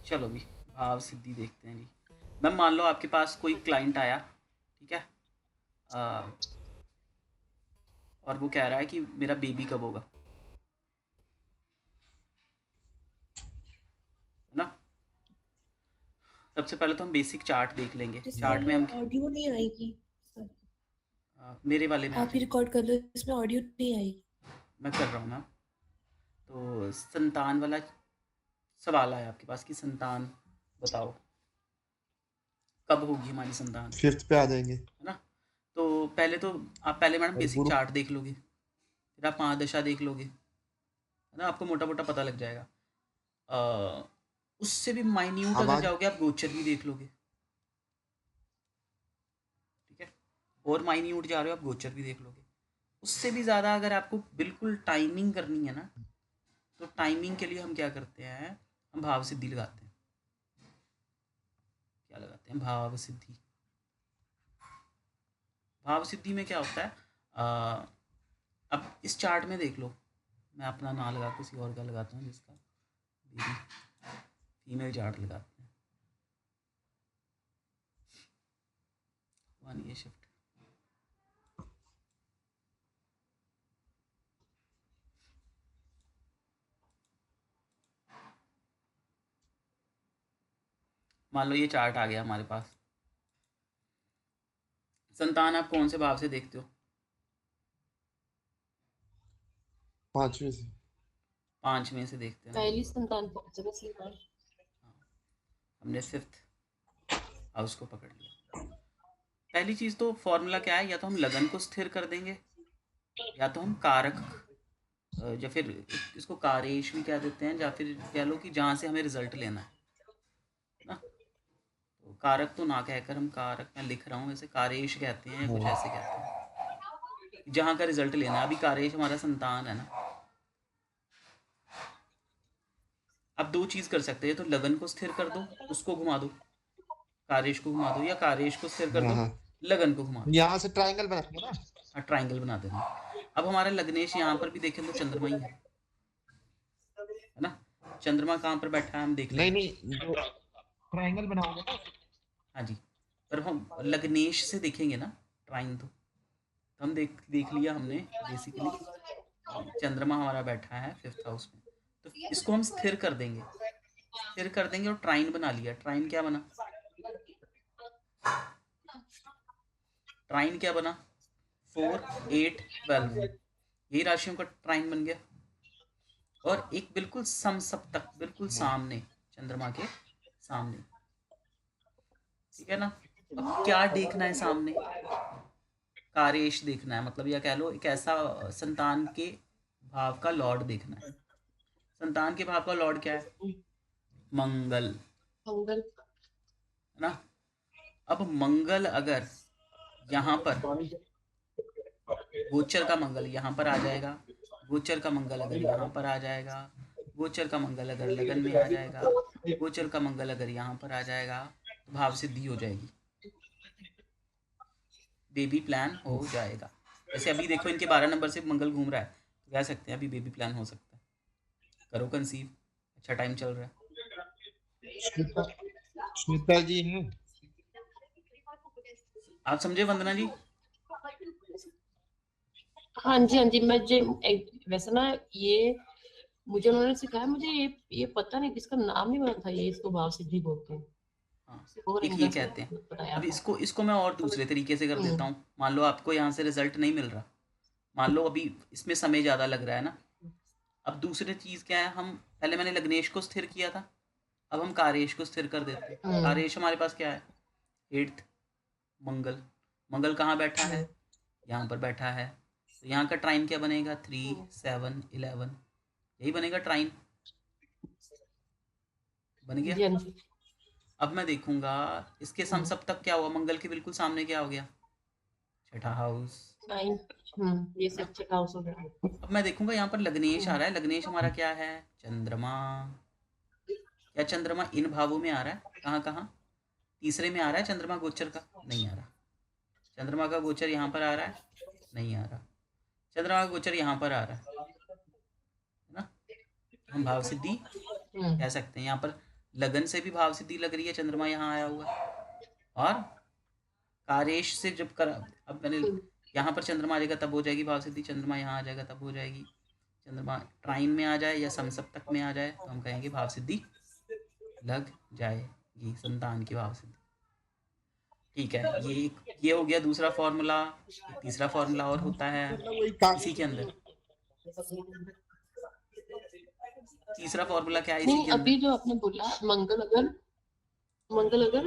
चलो भी भाव सिद्धि देखते हैं जी। मैम मान लो आपके पास कोई क्लाइंट आया, ठीक है, अ, और वो कह रहा है कि मेरा बेबी कब होगा, है ना। सबसे पहले तो हम बेसिक चार्ट देख लेंगे। जिसमें चार्ट में ये हम ऑडियो नहीं आएगी सर। मेरे वाले में आ आप ही जाएगी। रिकॉर्ड कर लो, इसमें ऑडियो नहीं आएगी। मैं कर रहा हूँ ना। तो संतान वाला सवाल आया आपके पास कि संतान बताओ कब होगी हमारी संतान, फिफ्थ पे आ जाएंगे। है ना। तो पहले तो आप पहले मैडम और बेसिक गुरु। चार्ट देख लोगे, फिर आप महादशा देख लोगे, है ना, आपको मोटा मोटा पता लग जाएगा। अ, उससे भी माइन्यूट अगर आवाज। जाओगे आप गोचर भी देख लोगे, ठीक है। और माइन्यूट जा रहे हो आप गोचर भी देख लोगे। उससे भी ज़्यादा अगर आपको बिल्कुल टाइमिंग करनी है ना, तो टाइमिंग के लिए हम क्या करते हैं, हम भाव सिद्धि लगाते हैं। क्या लगाते हैं, भाव सिद्धि। भाव सिद्धि में क्या होता है, अब इस चार्ट में देख लो। मैं अपना ना लगा किसी और का लगाता हूँ जिसका बेबी, फीमेल चार्ट लगाते हैं। वन ये शिफ्ट। मान लो ये चार्ट आ गया हमारे पास। संतान आप कौन से भाव से देखते हो, पांचवें से। 5 में से देखते हैं ना। पहली संतान पांचवें से है। हाँ, हमने फिफ्थ हाउस को पकड़ लिया। पहली चीज़ तो फॉर्मूला क्या है, या तो हम लगन को स्थिर कर देंगे, या तो हम कारक, या फिर इसको कारेश भी कह देते हैं, या फिर कह लो कि जहाँ से हमें रिजल्ट लेना है ना। तो कारक तो ना कहकर हम कारक, मैं लिख रहा हूँ वैसे कारेश कहते हैं या कुछ हाँ। ऐसे कहते हैं, जहाँ का रिजल्ट लेना है। अभी कारेश हमारा संतान है ना। अब दो चीज़ कर सकते हैं, तो लगन को स्थिर कर दो, उसको घुमा दो, कारेश को घुमा दो, या कारेश को स्थिर कर हाँ दो, हाँ। लगन को घुमा दो। यहाँ से ट्रायंगल बनाएंगे ना। हाँ, ट्राइंगल बना देना। अब हमारा लग्नेश यहाँ पर भी देखें तो चंद्रमा ही है ना। चंद्रमा कहाँ पर बैठा है हम देख लें। नहीं नहीं, जो ट्रायंगल बनाओगे ना। हाँ जी, पर हम लग्नेश से देखेंगे ना ट्राइंग तो हम देख देख लिया हमने बेसिकली कि चंद्रमा हमारा बैठा है फिफ्थ हाउस में। तो इसको हम स्थिर कर देंगे, स्थिर कर देंगे और ट्राइन बना लिया। ट्राइन क्या बना, ट्राइन क्या बना, 4 8 12, यही राशियों का ट्राइन बन गया। और एक बिल्कुल समसप्तक बिल्कुल हाँ। सामने, चंद्रमा के सामने, ठीक है ना। अब क्या देखना है सामने, कार्येश देखना है, मतलब या कह लो एक ऐसा संतान के भाव का लॉर्ड देखना है। संतान के भाव का लॉर्ड क्या है, मंगल, मंगल। है ना। अब मंगल अगर यहाँ पर, गोचर का मंगल यहाँ पर आ जाएगा, गोचर का मंगल अगर यहाँ पर आ जाएगा, गोचर का मंगल अगर लगन में आ जाएगा, गोचर का मंगल अगर यहाँ पर आ जाएगा, तो भाव सिद्धि हो जाएगी, बेबी प्लान हो जाएगा। जैसे अभी देखो इनके 12 नंबर से मंगल घूम रहा है, तो कह सकते हैं अभी बेबी प्लान हो सकता है, करो कंसीव, अच्छा टाइम चल रहा है। श्वेता। श्वेता जी हैं। आप समझे वंदना जी। हाँ जी हाँ जी, मैं जे वैसे ना, ये मुझे उन्होंने सिखाया। मुझे ये पता नहीं, इसका नाम नहीं पता था। ये इसको भाव सिद्धि बोलते हैं। हाँ, और एक ये इंग्लिश से कहते हैं। बताया अब आपने। इसको मैं और दूसरे तरीके से कर देता हम्म। हूँ। मान लो आपको यहाँ से रिजल्ट नहीं मिल रहा, मान लो अभी इसमें समय ज़्यादा लग रहा है ना। अब दूसरी चीज़ क्या है, हम पहले मैंने लग्नेश को स्थिर किया था, अब हम कारेश को स्थिर कर देते हैं। हम्म। कारेश हमारे पास क्या है, 8th, मंगल। मंगल कहाँ बैठा है, हम्म। यहाँ पर बैठा है। तो यहाँ का ट्राइन क्या बनेगा, 3 7 11, यही बनेगा ट्राइन, बन गया। जी हाँ जी। अब मैं देखूंगा इसके हम्म। समसप्तक क्या हुआ, मंगल के बिल्कुल सामने क्या हो गया, छठा हाउस, नाइन। ये है ना। सब चेक हाउस हो गया। अब मैं देखूंगा यहाँ पर लग्नेश आ हम्म। रहा है, लग्नेश हमारा क्या है, चंद्रमा। क्या चंद्रमा इन भावों में आ रहा है, कहाँ कहाँ, तीसरे में आ रहा है चंद्रमा गोचर का, नहीं आ रहा। चंद्रमा का गोचर यहाँ पर आ रहा है, नहीं आ रहा। चंद्रमा का गोचर यहाँ पर आ रहा है ना। तो हम भाव सिद्धि हम्म। कह सकते हैं यहाँ पर। लगन से भी भाव सिद्धि लग रही है, चंद्रमा यहाँ आया हुआ है। और कारेश से जब कर, अब मैंने यहाँ पर चंद्रमा आ जाएगा तब हो जाएगी भाव सिद्धि, चंद्रमा यहाँ आ जाएगा तब हो जाएगी। चंद्रमा ट्राइन में आ जाए या समसप्तक में आ जाए तो हम कहेंगे भाव सिद्धि लग जाएगी, संतान की भाव सिद्धि। ठीक है, ये हो गया दूसरा फॉर्मूला। तीसरा फॉर्मूला और होता है इसी के अंदर। तीसरा फॉर्मूला क्या है इसी नहीं, के अंदर? अभी जो आपने बोला मंगल अगर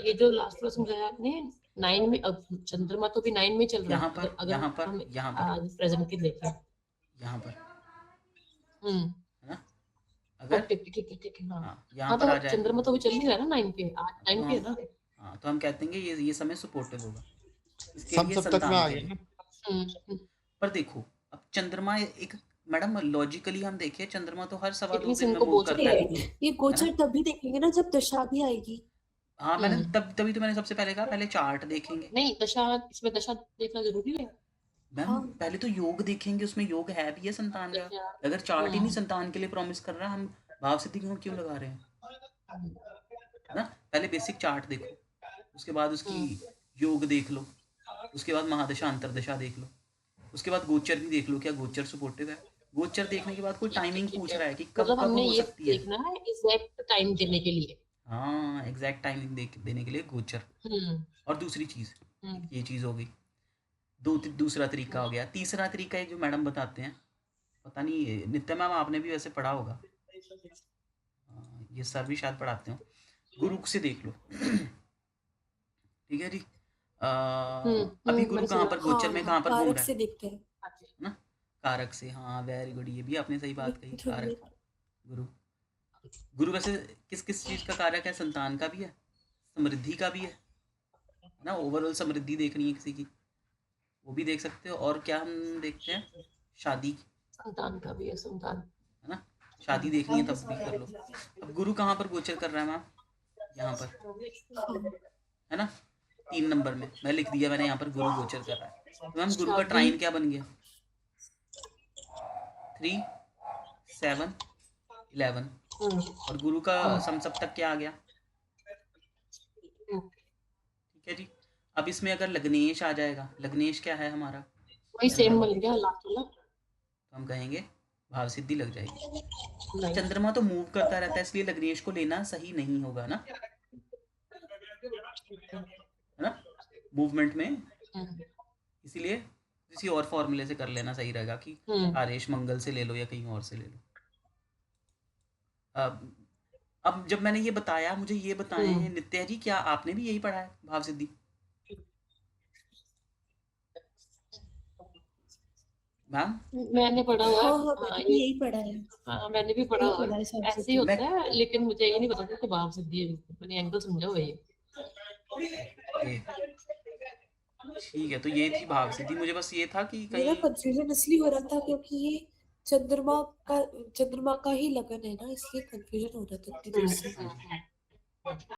ये जो लास्ट वाला समझाया आपने 9 में, अब चंद्रमा तो भी 9 में चल रहा है। अगर हम प्रेजेंट की देखें यहाँ पर है ना, अगर ठीक है हाँ यहाँ पर आ जाए चंद्रमा तो भी चल नहीं रहा है ना 9 पे, 9 पे है ना। हाँ, तो हम कहते हैं कि ये समय सपोर्टिव होगा इसके लिए, समसप्तक में आ गया ना। पर देखो अब चंद्रमा एक, मैडम लॉजिकली हम देखें चंद्रमा तो हर सवा 2 लेकिन दिन में इनको मूव बोल करता सकते है। हैं ये गोचर तभी देखेंगे ना जब दशा भी आएगी। हाँ मैंने तभी तो मैंने सबसे पहले कहा पहले चार्ट देखेंगे। नहीं, दशा, इसमें दशा देखना जरूरी है मैम हाँ। पहले तो योग देखेंगे, उसमें योग है भी है संतान का। अगर चार्ट ही नहीं संतान के लिए प्रॉमिस कर रहा है, हम भाव सिद्धि क्यों लगा रहे हैं ना। पहले बेसिक चार्ट देखो, उसके बाद उसकी योग देख लो, उसके बाद महादशा अंतरदशा देख लो, उसके बाद गोचर भी देख लो, क्या गोचर सपोर्टिव है। गोचर देखने के बाद कोई टाइमिंग पूछ रहा है कि कब कब हो सकती है, देखना है एग्जैक्ट टाइम देने के लिए। हाँ एग्जैक्ट टाइमिंग देने के लिए गोचर। और दूसरी चीज ये चीज हो गई, दूसरा तरीका हो गया। तीसरा तरीका है जो मैडम बताते हैं, पता नहीं नित्या मैम आपने भी वैसे पढ़ा होगा, ये सर भी शायद पढ़ाते हो, गुरु से देख लो। ठीक है जी, अभी गुरु कहाँ पर गोचर में कहाँ पर घूम रहा है, से देखते हैं ना, कारक से। हाँ वेरी गुड, ये भी आपने सही बात कही, कारक गुरु वैसे किस किस चीज का कारक है, संतान का भी है, समृद्धि का भी है ना, ओवरऑल समृद्धि देखनी है किसी की वो भी देख सकते हो। और क्या हम देखते हैं, शादी, संतान का भी है, संतान है ना, शादी देखनी है तब भी कर लो। अब गुरु कहाँ पर गोचर कर रहा है मैम, यहाँ पर है ना, 3 नंबर में मैं लिख दिया मैंने, यहाँ पर गुरु गोचर कर रहा है। तो मैम गुरु का ट्राइन क्या बन गया, 3, 7, 11। और गुरु का समसप्तक क्या आ गया, ठीक है जी। अब इसमें अगर लग्नेश आ जाएगा, लग्नेश क्या है हमारा, वही सेम बन गया लास्ट वाला, तो हम कहेंगे भाव सिद्धि लग जाएगी। चंद्रमा तो मूव करता रहता है, इसलिए लग्नेश को लेना सही नहीं होगा ना, है ना, मूवमेंट में, इसीलिए किसी और फॉर्मूले से कर लेना सही रहेगा कि आरेश मंगल से ले लो या कहीं और से ले लो। अब जब मैंने ये बताया, मुझे ये बताएं नित्या जी, क्या आपने भी यही पढ़ा है भाव सिद्धि? मैम मैंने पढ़ा हुआ है, मैंने भी यही पढ़ा है। हाँ मैंने भी पढ़ा हुआ है, ऐसे ही होता है, लेकिन मुझे ये नहीं पता था कि भाव सिद्धि है, मैंने एंगल समझा हुआ है। ठीक है, तो ये थी भाव सिद्धि। मुझे बस ये था कि मेरा कंफ्यूजन इसलिए हो रहा था क्योंकि ये चंद्रमा का ही लगन है ना, इसलिए कंफ्यूजन हो रहा था इतनी देर से।